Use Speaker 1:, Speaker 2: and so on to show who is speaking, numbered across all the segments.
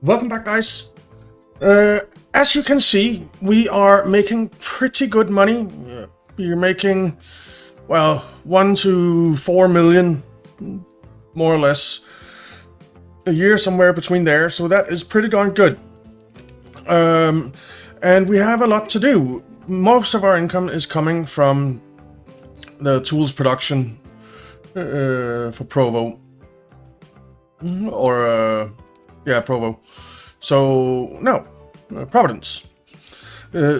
Speaker 1: Welcome back, guys. As you can see, we are making pretty good money. We're making, well, 1 to 4 million, more or less, a year, somewhere between there. So that is pretty darn good. And we have a lot to do. Most of our income is coming from the tools production for Provo. Provo. So, no, Providence.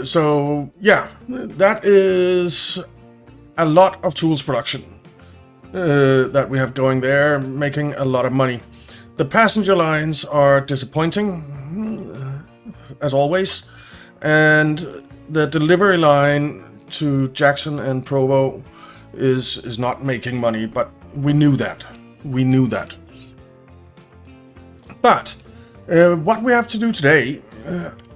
Speaker 1: So, yeah, that is a lot of tools production that we have going there, making a lot of money. The passenger lines are disappointing, as always, and the delivery line to Jackson and Provo is not making money, but we knew that. But what we have to do today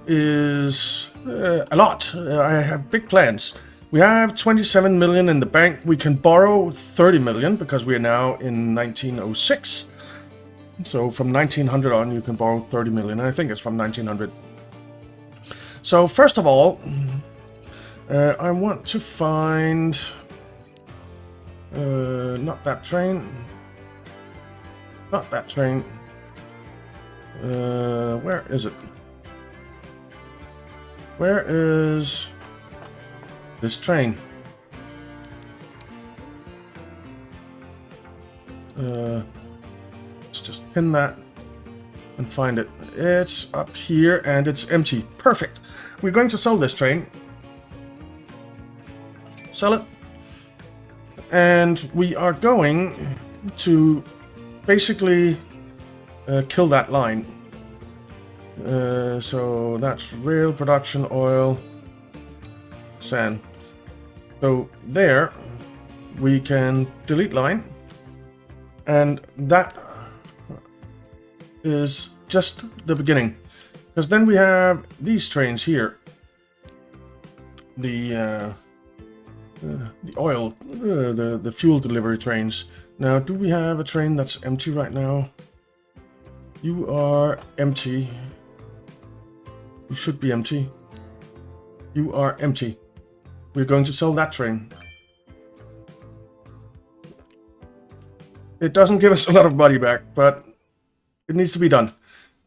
Speaker 1: is a lot. I have big plans. We have 27 million in the bank. We can borrow 30 million because we are now in 1906. So from 1900 on, you can borrow 30 million. I think it's from 1900. So first of all, I want to find not that train. Where is it? Where is this train? Let's just pin that and find it. It's up here and it's empty. Perfect. We're going to sell this train. Sell it. And we are going to basically kill that line. So that's rail, production, oil, sand. So there we can delete line, and that is just the beginning, because then we have these trains here, the oil, the fuel delivery trains. Now, do we have a train that's empty right now? You are empty. You should be empty. You are empty. We're going to sell that train. It doesn't give us a lot of money back, but it needs to be done,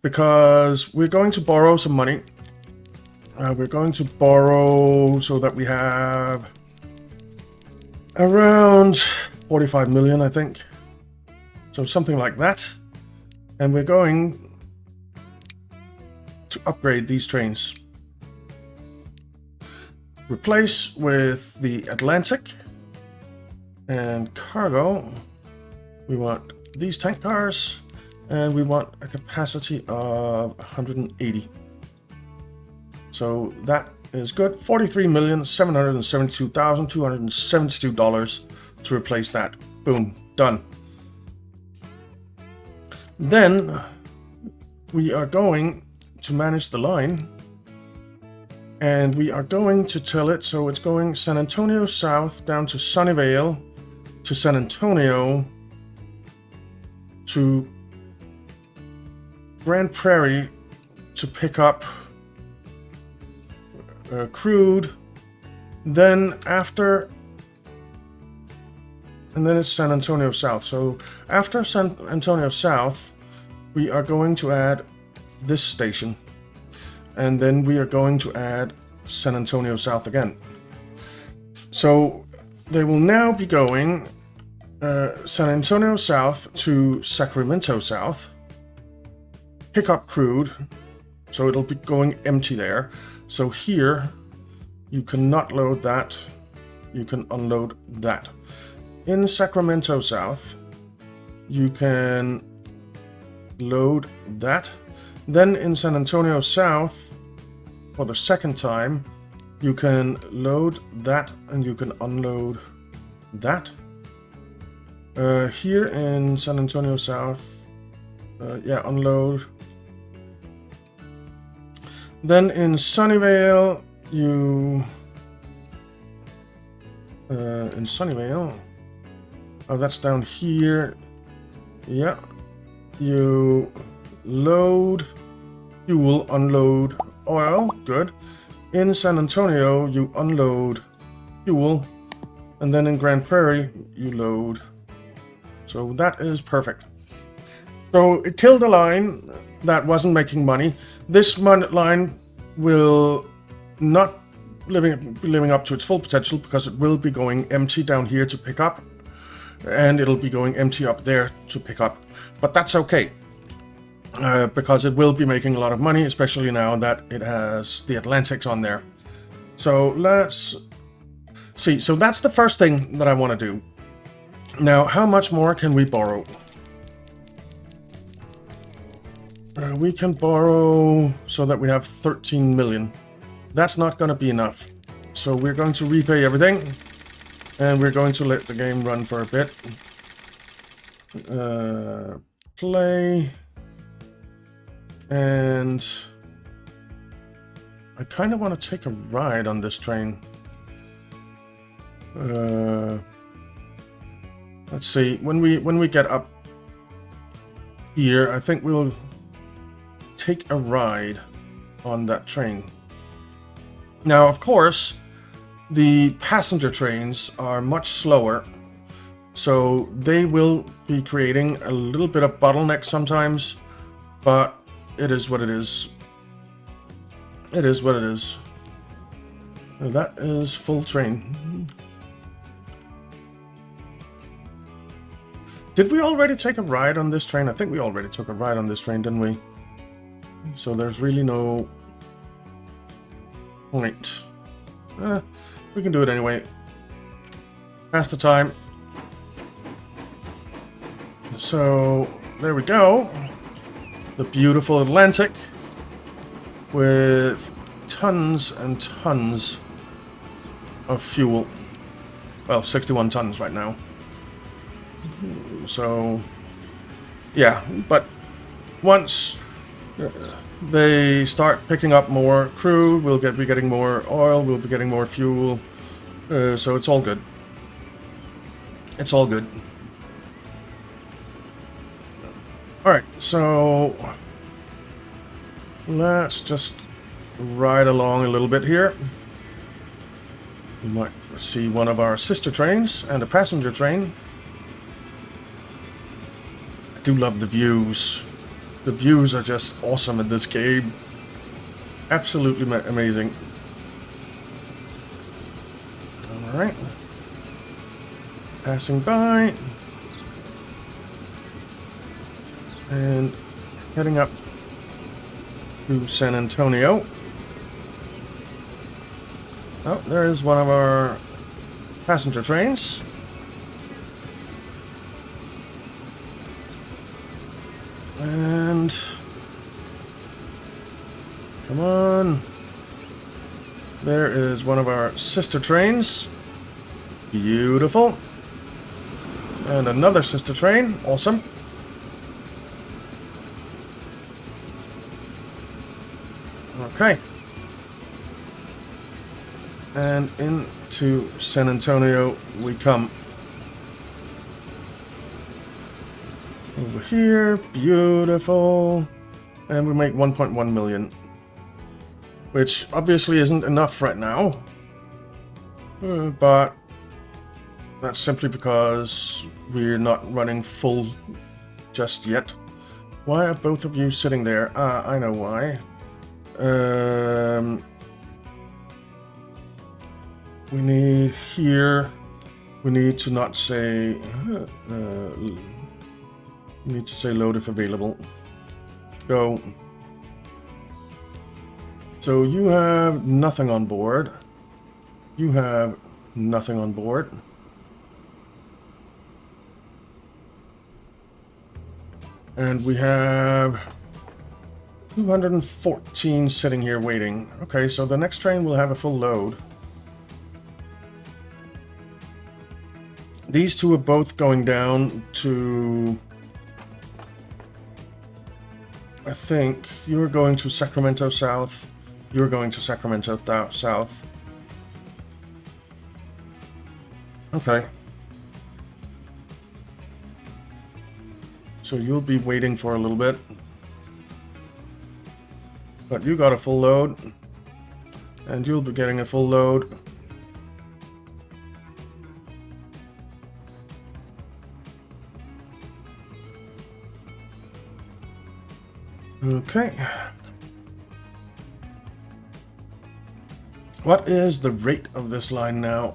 Speaker 1: because we're going to borrow some money. We're going to borrow so that we have around 45 million, I think. So something like that. And we're going to upgrade these trains. Replace with the Atlantic. And cargo, we want these tank cars, and we want a capacity of 180. So that is good. $43,772,272 to replace that. Boom, done. Then we are going to manage the line, and we are going to tell it, so it's going San Antonio South down to Sunnyvale, to San Antonio, to Grand Prairie to pick up crude, then it's San Antonio South. So after San Antonio South, we are going to add this station, and then we are going to add San Antonio South again. So they will now be going San Antonio South to Sacramento South, pick up crude, so it'll be going empty there. So here, you cannot load that, you can unload that. In Sacramento South, you can load that. Then in San Antonio South, for the second time, you can load that and you can unload that. Here in San Antonio South, unload. Then in Sunnyvale, oh, that's down here. Yeah, you load fuel, unload oil. Good. In San Antonio, you unload fuel. And then in Grand Prairie, you load. So that is perfect. So it killed a line that wasn't making money. This line will not be living up to its full potential because it will be going empty down here to pick up. And it'll be going empty up there to pick up. But that's okay. Because it will be making a lot of money, especially now that it has the Atlantics on there. So let's see. So that's the first thing that I want to do. Now, how much more can we borrow? We can borrow so that we have 13 million. That's not going to be enough. So we're going to repay everything. And we're going to let the game run for a bit. Play. And I kind of want to take a ride on this train. Let's see. When we get up here, I think we'll take a ride on that train. Now, of course, the passenger trains are much slower, so they will be creating a little bit of bottleneck sometimes, but it is what it is. It is what it is. That is full train. Did we already take a ride on this train? I think we already took a ride on this train, didn't we? So there's really no point. We can do it anyway. Pass the time. So there we go. The beautiful Atlantic with tons and tons of fuel. Well, 61 tons right now. So, yeah, but once they start picking up more crew, we'll be getting more oil, we'll be getting more fuel. So it's all good. It's all good. Alright, so let's just ride along a little bit here. We might see one of our sister trains and a passenger train. I do love the views. The views are just awesome in this game. Absolutely amazing. Alright. Passing by. And heading up to San Antonio. Oh, there is one of our passenger trains. And come on. There is one of our sister trains. Beautiful. And another sister train. Awesome. Okay. And into San Antonio we come. Over here, beautiful. And we make 1.1 million. Which obviously isn't enough right now. But that's simply because we're not running full just yet. Why are both of you sitting there? Ah, I know why. We need here. We need to not say. We need to say load if available. Go. So you have nothing on board. You have nothing on board. And we have 214 sitting here waiting. Okay, so the next train will have a full load. These two are both going down to... I think you're going to Sacramento South. You're going to Sacramento South. Okay. So you'll be waiting for a little bit. But you got a full load, and you'll be getting a full load. Okay. What is the rate of this line now?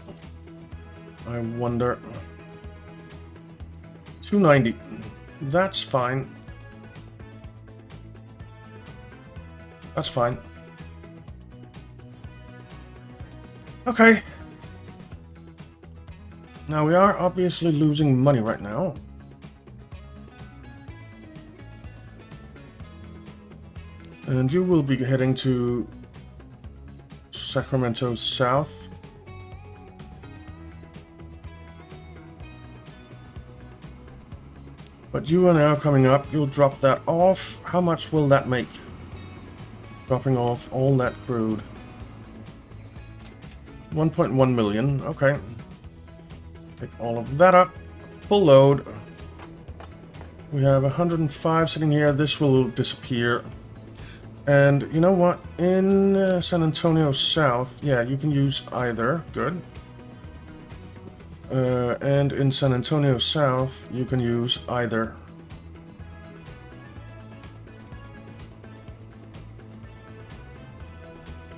Speaker 1: I wonder. 290. That's fine. That's fine. Okay. Now we are obviously losing money right now. And you will be heading to Sacramento South. But you are now coming up. You'll drop that off. How much will that make? Dropping off all that crude. 1.1 million. Okay. Pick all of that up. Full load. We have 105 sitting here. This will disappear. And you know what? In San Antonio South, yeah, you can use either. Good. And in San Antonio South, you can use either.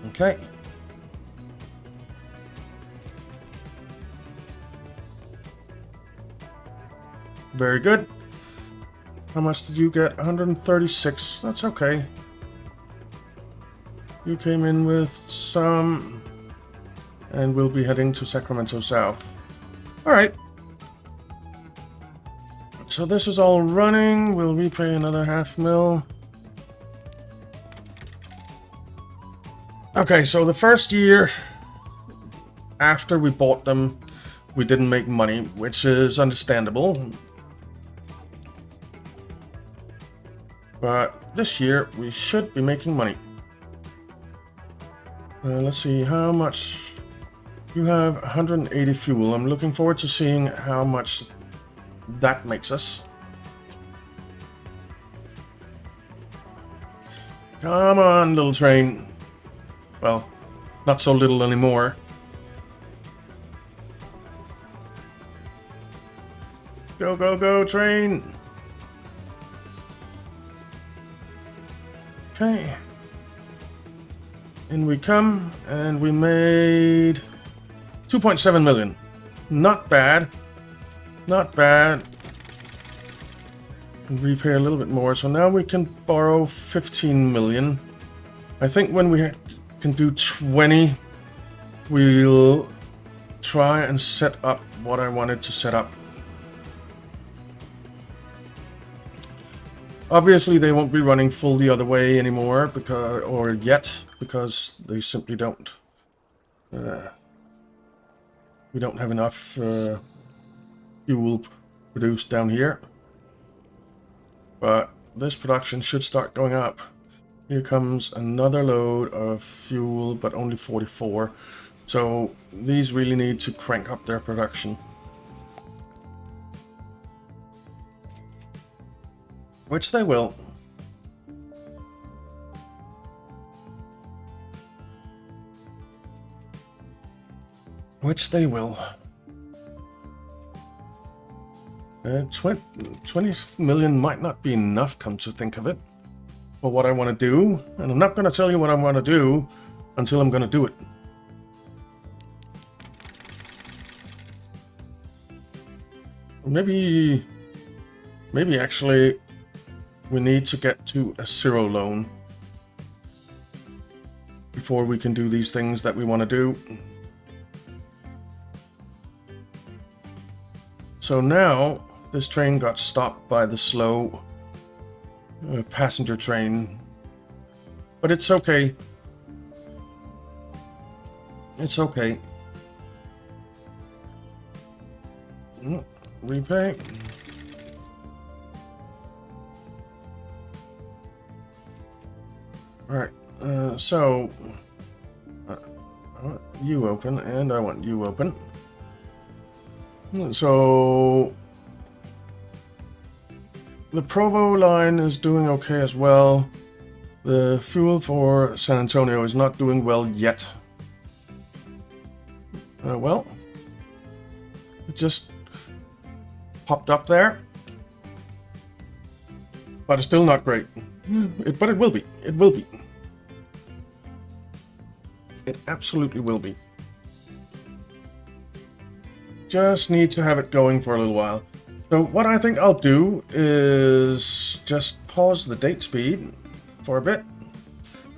Speaker 1: Okay. Very good. How much did you get? 136. That's okay. You came in with some, and we'll be heading to Sacramento South. Alright. So this is all running. We'll repay another $500,000. Okay, so the first year after we bought them, we didn't make money, which is understandable. But this year, we should be making money. Let's see, how much? You have 180 fuel. I'm looking forward to seeing how much that makes us. Come on, little train. Well, not so little anymore. Go, go, go, train! Okay. In we come, and we made 2.7 million. Not bad. Not bad. And repay a little bit more, so now we can borrow 15 million. I think when we can do 20, we'll try and set up what I wanted to set up. Obviously, they won't be running full the other way anymore, because they simply don't. We don't have enough fuel produced down here. But this production should start going up. Here comes another load of fuel, but only 44. So these really need to crank up their production. Which they will. Which they will. 20 million might not be enough, come to think of it, for what I want to do. And I'm not going to tell you what I want to do until I'm going to do it. Maybe actually we need to get to a 0 loan before we can do these things that we want to do. So now this train got stopped by the slow passenger train, but it's okay. It's okay. Repay. Alright, so I want you open, and I want you open. So the Provo line is doing okay as well. The fuel for San Antonio is not doing well yet. Well, it just popped up there. But it's still not great. But it will be. It will be. It absolutely will be. Just need to have it going for a little while. So what I think I'll do is just pause the date speed for a bit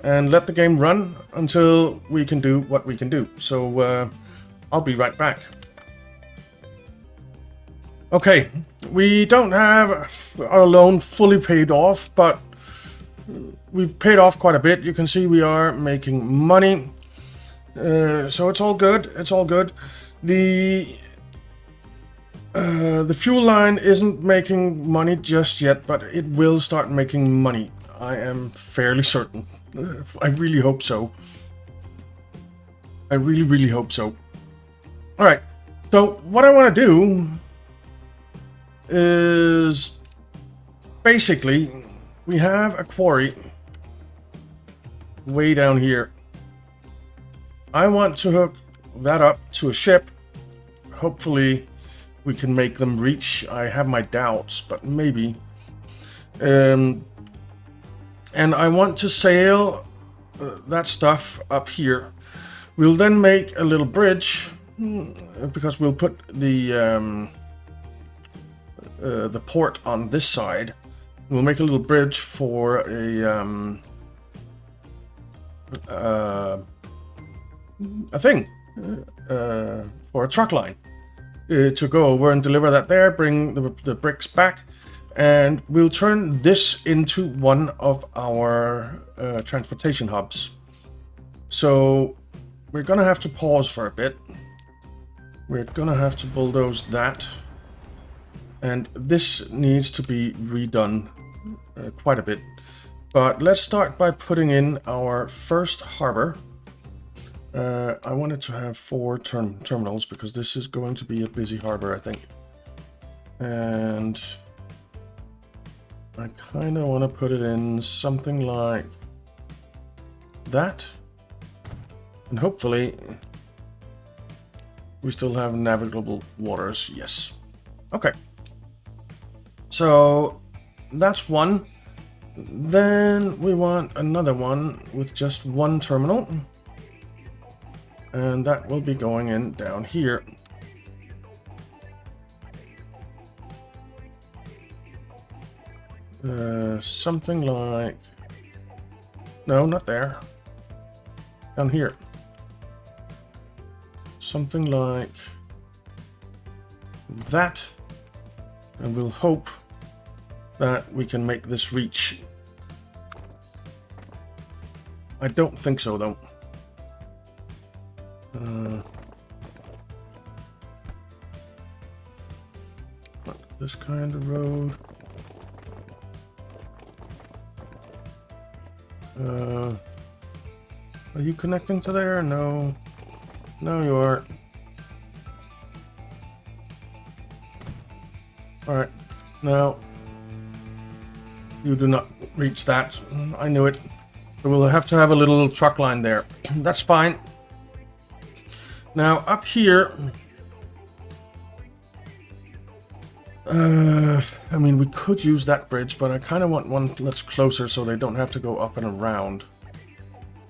Speaker 1: and let the game run until we can do what we can do. So I'll be right back. Okay, we don't have our loan fully paid off, but we've paid off quite a bit. You can see we are making money. So it's all good. It's all good. The fuel line isn't making money just yet, but it will start making money. I am fairly certain. I really hope so. I really, really hope so. All right. So what I want to do is basically we have a quarry way down here. I want to hook that up to a ship. Hopefully we can make them reach. I have my doubts, but maybe. And I want to sail that stuff up here. We'll then make a little bridge because we'll put the port on this side. We'll make a little bridge for a thing, for a truck line to go over and deliver that there, bring the bricks back, and we'll turn this into one of our transportation hubs. So we're gonna have to pause for a bit. We're gonna have to bulldoze that, and this needs to be redone quite a bit. But let's start by putting in our first harbor. I wanted to have 4 terminals because this is going to be a busy harbor, I think. And I kind of want to put it in something like that. And hopefully we still have navigable waters. Yes. Okay. So that's one. Then we want another one with just 1 terminal. And that will be going in down here. Something like... No, not there. Down here. Something like that. And we'll hope that we can make this reach. I don't think so, though. This kind of road. Are you connecting to there? No. No, you aren't. Alright. Now, you do not reach that. I knew it. So we'll have to have a little truck line there. That's fine. Now, up here... I mean, we could use that bridge, but I kind of want one that's closer so they don't have to go up and around.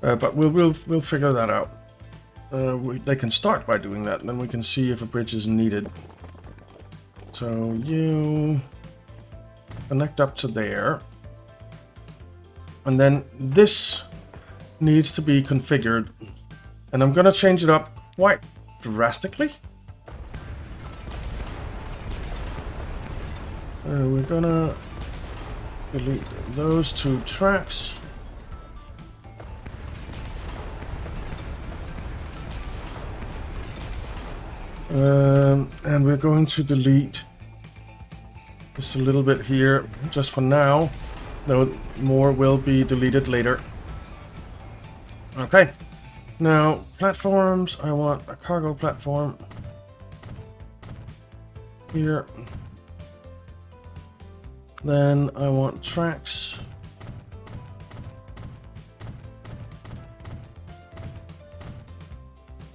Speaker 1: But we'll figure that out. They can start by doing that, and then we can see if a bridge is needed. So you connect up to there. And then this needs to be configured. And I'm going to change it up quite drastically. We're gonna delete those 2 tracks. And we're going to delete just a little bit here, just for now, though more will be deleted later. Okay, now platforms, I want a cargo platform here. Then I want tracks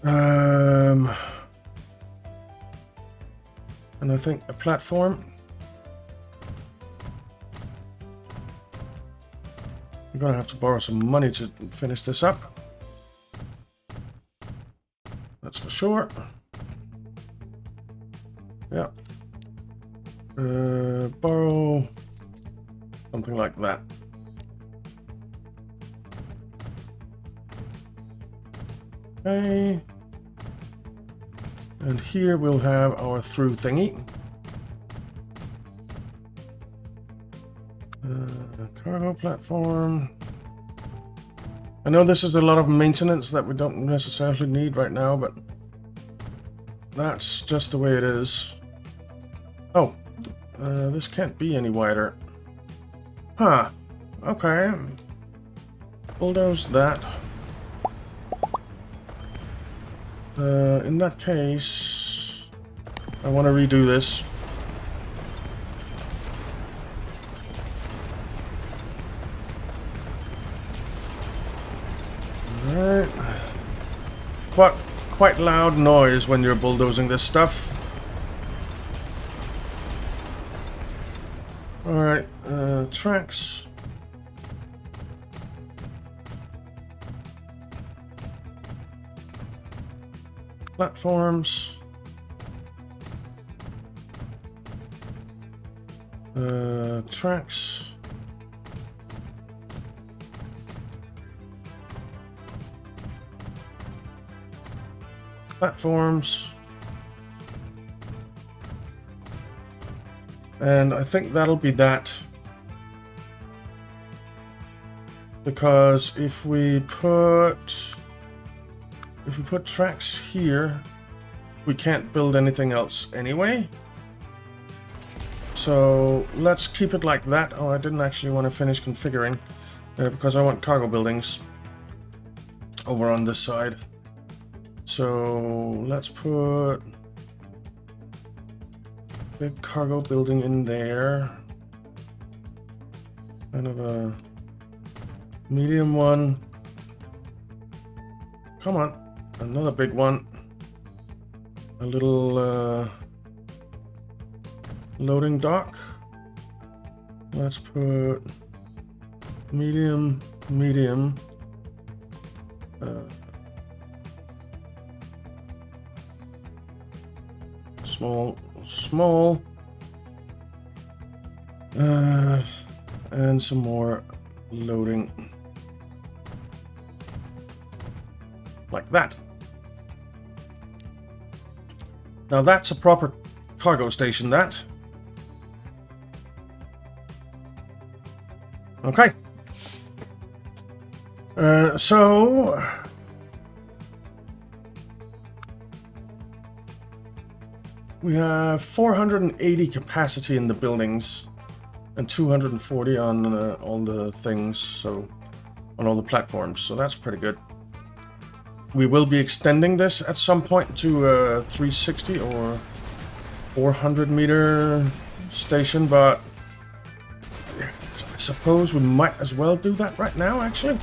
Speaker 1: And I think a platform. We're gonna have to borrow some money to finish this up. That's for sure. Yeah. Borrow something like that. Okay. And here we'll have our through thingy. Cargo platform. I know this is a lot of maintenance that we don't necessarily need right now, but that's just the way it is. Oh, this can't be any wider. Huh. Okay. Bulldoze that. In that case, I want to redo this. Alright. Quite loud noise when you're bulldozing this stuff. Alright, tracks. Platforms. Tracks. Platforms. And I think that'll be that. Because if we put tracks here, we can't build anything else anyway. So let's keep it like that. Oh, I didn't actually want to finish configuring because I want cargo buildings over on this side. So let's put big cargo building in there. Kind of a medium one. Come on, another big one. A little loading dock. Let's put medium, medium. Small, small. And some more loading. Like that. Now that's a proper cargo station, that. Okay. So we have 480 capacity in the buildings and 240 on all the things, so on all the platforms, so that's pretty good. We will be extending this at some point to a 360 or 400 meter station, but I suppose we might as well do that right now, actually.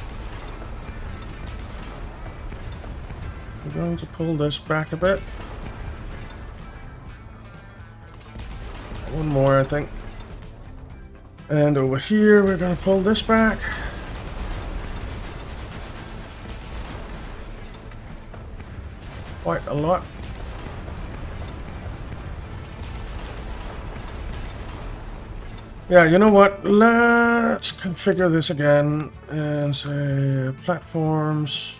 Speaker 1: We're going to pull this back a bit. One more, I think. And over here, we're going to pull this back. Quite a lot. Yeah, you know what? Let's configure this again and say platforms.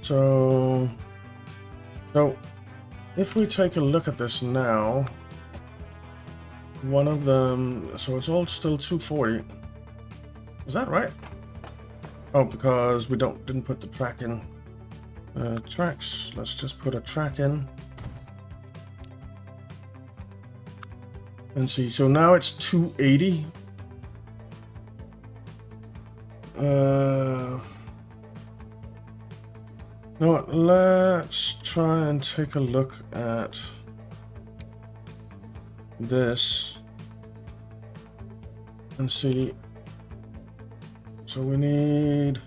Speaker 1: So if we take a look at this now, one of them, so it's all still 240. Is that right? Oh, because we didn't put the track in. Tracks, let's just put a track in. And see, so now it's 280. You know what, let's try and take a look at this and see. So we need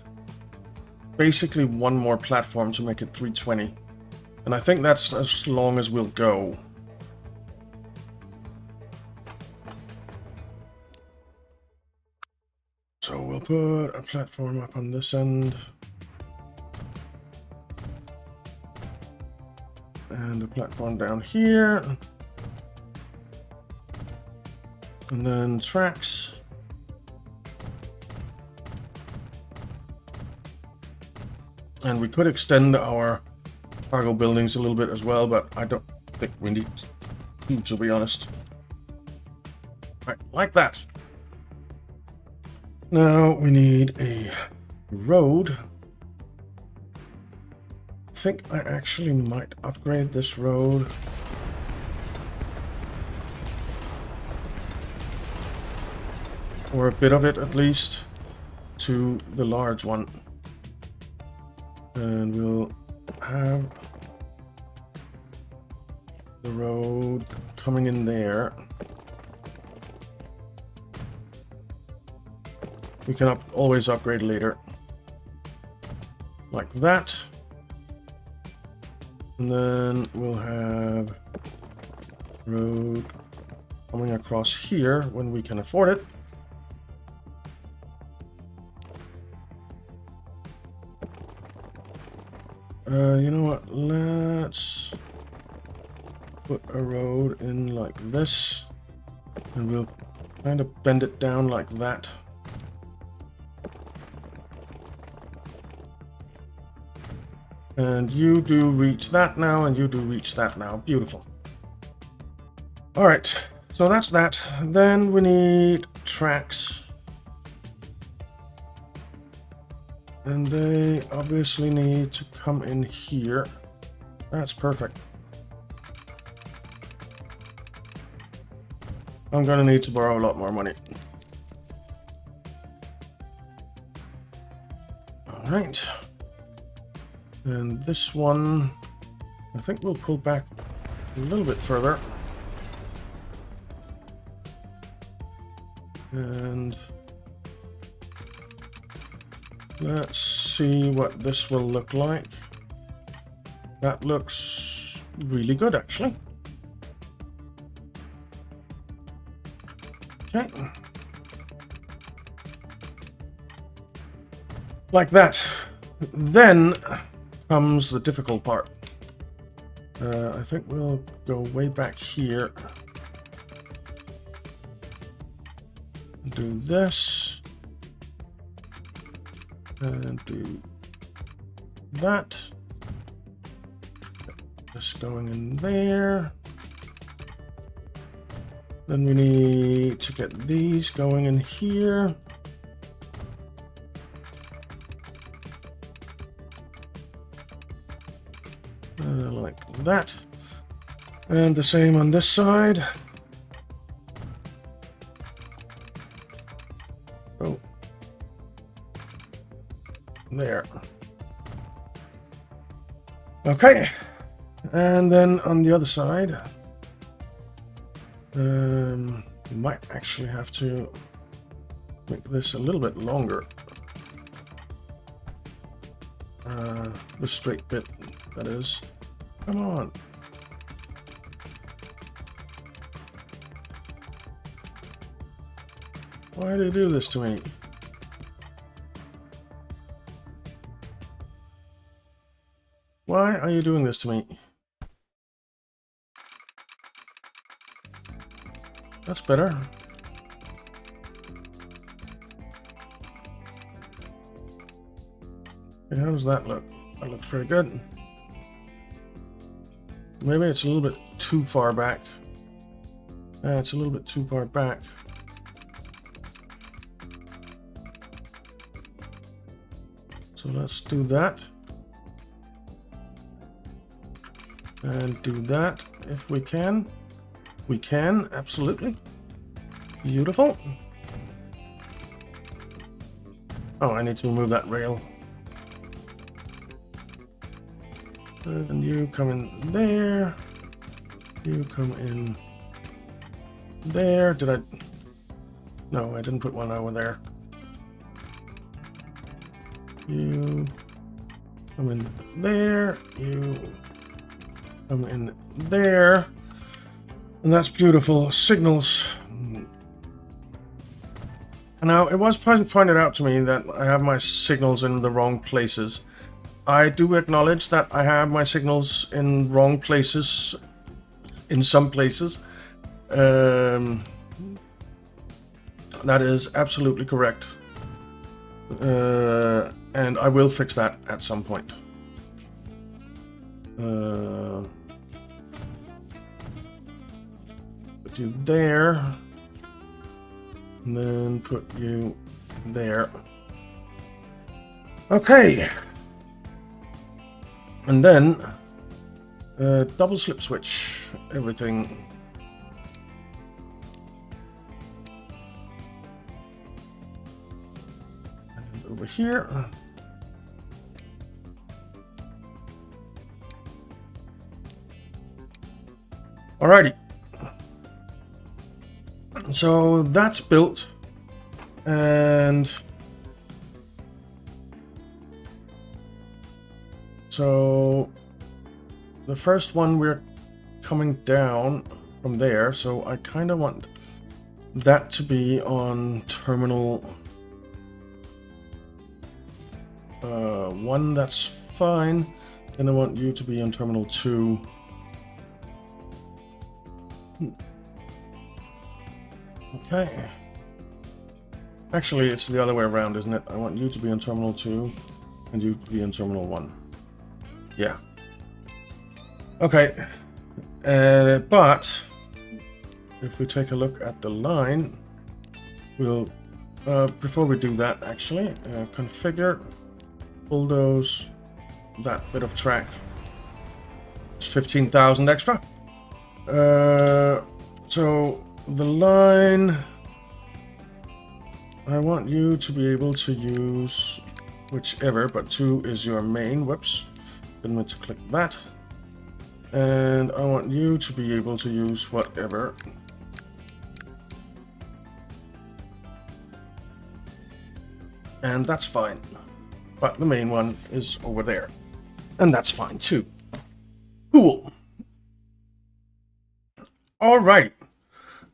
Speaker 1: basically one more platform to make it 320. And I think that's as long as we'll go. So we'll put a platform up on this end. And a platform down here. And then tracks. And we could extend our cargo buildings a little bit as well, but I don't think we need to be honest. Right, like that. Now we need a road. I think I actually might upgrade this road. Or a bit of it at least, to the large one. And we'll have the road coming in there. We can always upgrade later. Like that. And then we'll have road coming across here when we can afford it. You know what? Let's put a road in like this. And we'll kind of bend it down like that. And you do reach that now, and you do reach that now. Beautiful. Alright, so that's that. Then we need tracks. And they obviously need to come in here. That's perfect. I'm gonna need to borrow a lot more money. Alright. And this one, I think we'll pull back a little bit further. And let's see what this will look like. That looks really good, actually. Okay. Like that. Then comes the difficult part. I think we'll go way back here. Do this. And do that. Get this going in there. Then we need to get these going in here. Like that. And the same on this side. Oh. There. Okay. And then on the other side, we might actually have to make this a little bit longer. The straight bit, that is. Come on. Why do you do this to me? Why are you doing this to me? That's better. Okay, how does that look? That looks pretty good. Maybe it's a little bit too far back. Yeah, it's a little bit too far back. So let's do that. And do that if we can. We can, absolutely. Beautiful. Oh, I need to remove that rail. And you come in there. You come in there. Did I? No, I didn't put one over there. You come in there, you come in there, and that's beautiful. Signals. Now, it was pointed out to me that I have my signals in the wrong places. I do acknowledge that I have my signals in wrong places, in some places. That is absolutely correct. And I will fix that at some point. Put you there. And then put you there. Okay. And then double slip switch everything. And over here. Alrighty. So that's built, and so the first one we're coming down from there, so I kind of want that to be on terminal 1, that's fine. Then I want you to be on terminal 2. Okay. Actually, it's the other way around, isn't it? I want you to be on terminal 2 and you to be on terminal 1. Yeah. Okay. But if we take a look at the line, we'll before we do that, actually, configure, bulldoze that bit of track. It's 15,000 extra. So the line, I want you to be able to use whichever, but 2 is your main. Whoops, didn't meant to click that. And I want you to be able to use whatever. And that's fine. But the main one is over there. And that's fine too. Cool. All right.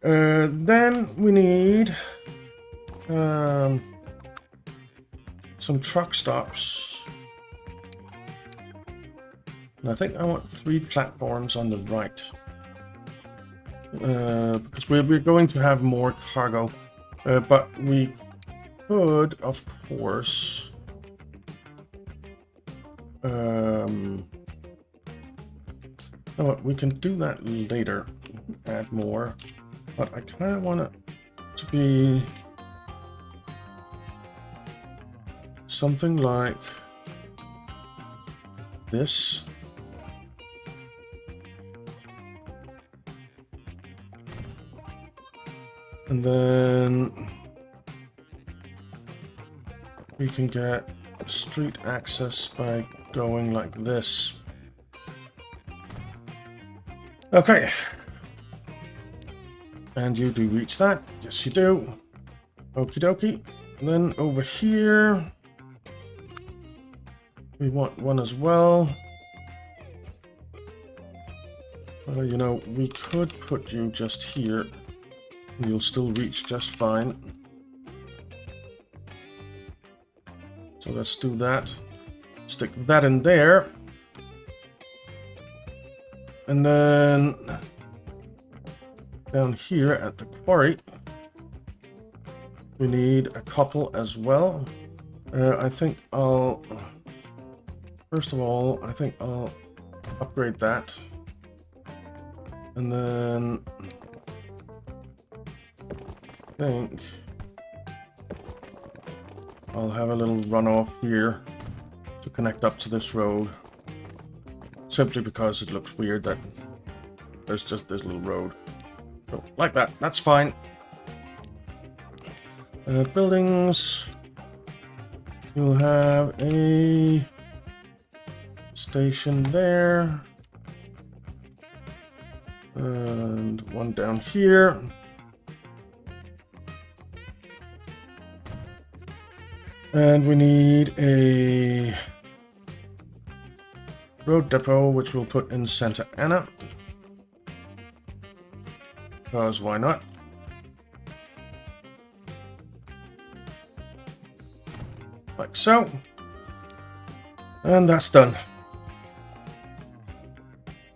Speaker 1: Then we need some truck stops. And I think I want 3 platforms on the right. Because we're going to have more cargo. But we could, of course, we can do that later, add more, but I kind of want it to be something like this. And then we can get street access by going like this. Okay. And you do reach that. Yes, you do. Okie dokie. And then over here, we want one as well. You know, we could put you just here. And you'll still reach just fine. So let's do that. Stick that in there. And then down here at the quarry, we need a couple as well. I think I'll, first of all, I think I'll upgrade that. And then I think I'll have a little runoff here to connect up to this road. Simply because it looks weird that there's just this little road. So, like that, that's fine. Buildings. You'll have a station there. And one down here. And we need a road depot, which we'll put in Santa Ana. Because why not? Like so. And that's done.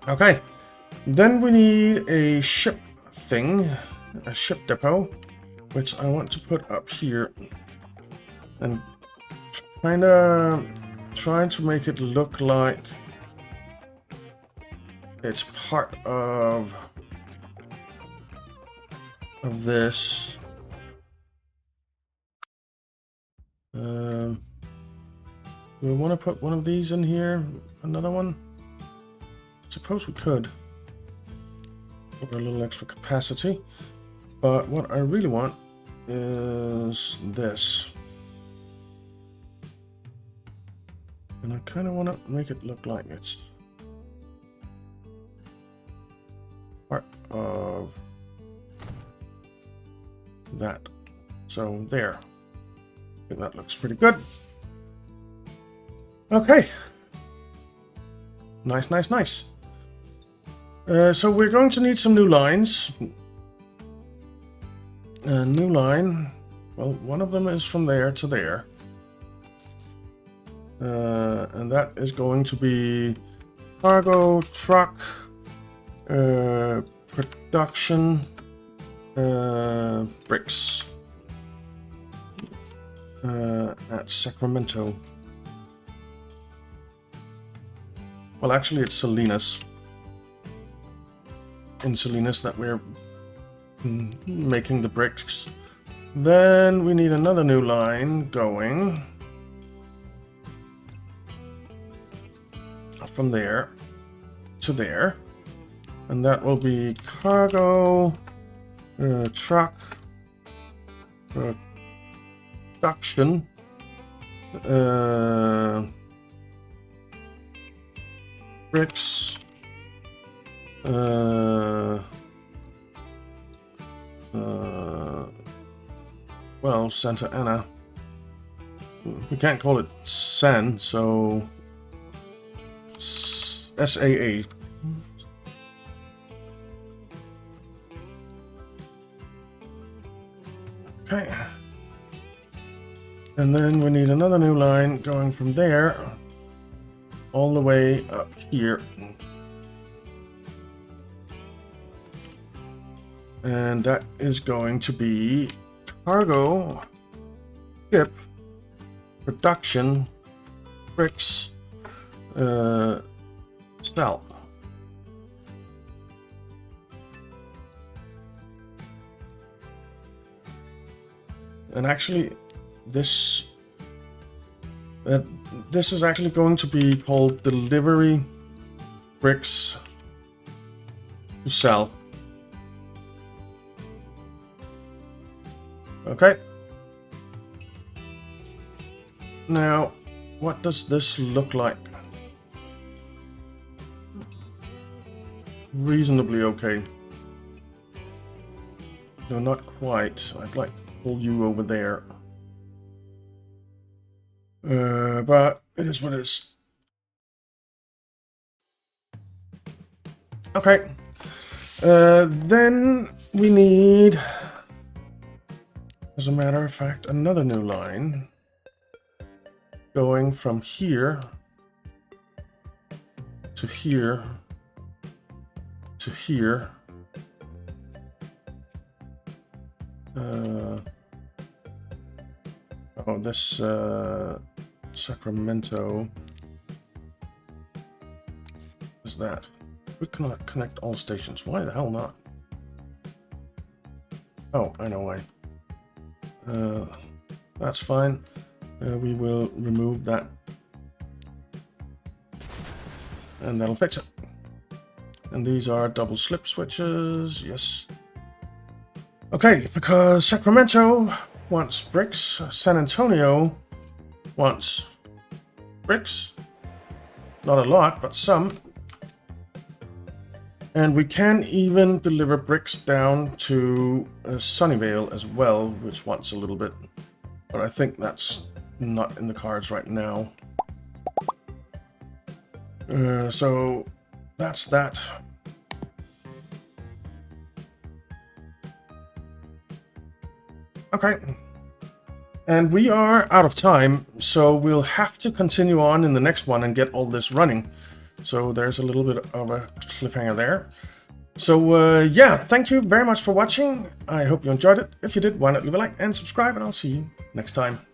Speaker 1: Okay. Then we need a ship thing, a ship depot, which I want to put up here. And kind of trying to make it look like it's part of this. Do we want to put one of these in here? Another one? Suppose we could. For a little extra capacity. But what I really want is this. And I kind of want to make it look like it's part of that. So there. I think that looks pretty good. Okay. Nice, nice, nice. So we're going to need some new lines. A new line. Well, one of them is from there to there. And that is going to be cargo, truck, production, bricks at Sacramento. Well, actually, it's Salinas. In Salinas that we're making the bricks. Then we need another new line going from there to there, and that will be cargo, truck, production, bricks, well, Santa Ana. We can't call it San, so SAA. Okay. And then we need another new line going from there all the way up here. And that is going to be cargo, ship, production, bricks, sell. And actually, this is actually going to be called delivery bricks to sell. Okay. Now, what does this look like? Reasonably okay. No, not quite. I'd like to pull you over there. But it is what it is. Okay. Then we need, as a matter of fact, another new line going from here to here to here. Oh, this Sacramento is that. We cannot connect all stations. Why the hell not? Oh, I know why. That's fine. We will remove that. And that'll fix it. And these are double slip switches. Yes. Okay, because Sacramento wants bricks. San Antonio wants bricks. Not a lot, but some. And we can even deliver bricks down to Sunnyvale as well, which wants a little bit. But I think that's not in the cards right now. So that's that. Okay. And we are out of time, so we'll have to continue on in the next one and get all this running. So there's a little bit of a cliffhanger there. So yeah, thank you very much for watching. I hope you enjoyed it. If you did, why not leave a like and subscribe, and I'll see you next time.